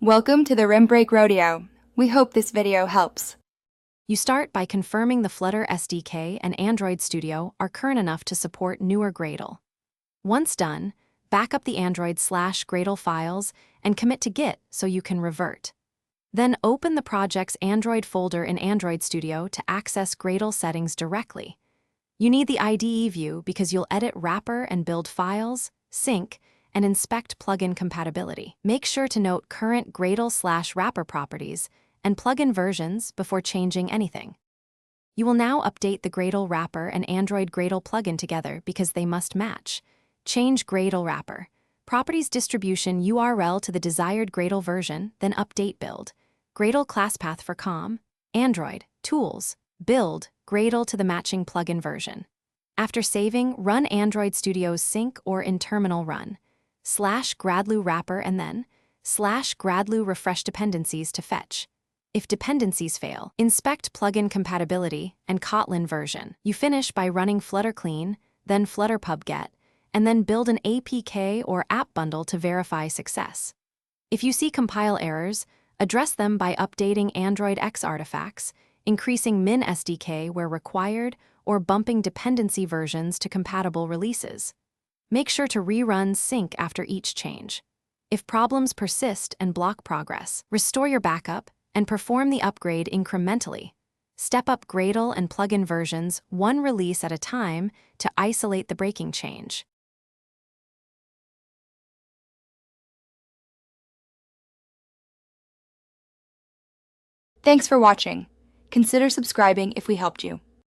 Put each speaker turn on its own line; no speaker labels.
Welcome to the Rim Break Rodeo. We hope this video helps.
You start by confirming the Flutter SDK and Android Studio are current enough to support newer Gradle. Once done, back up the Android/Gradle files and commit to Git so you can revert. Then open the project's Android folder in Android Studio to access Gradle settings directly. You need the IDE view because you'll edit wrapper and build files, sync, and inspect plugin compatibility. Make sure to note current Gradle/wrapper properties and plugin versions before changing anything. You will now update the Gradle wrapper and Android Gradle plugin together because they must match. Change Gradle wrapper, properties distribution URL to the desired Gradle version, then update build. Gradle class path for COM, Android, Tools, Build, Gradle to the matching plugin version. After saving, run Android Studio's sync or in terminal run /Gradle wrapper and then /Gradle refresh dependencies to fetch. If dependencies fail, inspect plugin compatibility and Kotlin version. You finish by running Flutter clean, then Flutter pub get, and then build an APK or app bundle to verify success. If you see compile errors, address them by updating Android X artifacts, increasing min SDK where required, or bumping dependency versions to compatible releases. Make sure to rerun sync after each change. If problems persist and block progress, restore your backup and perform the upgrade incrementally. Step up Gradle and plugin versions one release at a time to isolate the breaking change.
Thanks for watching. Consider subscribing if we helped you.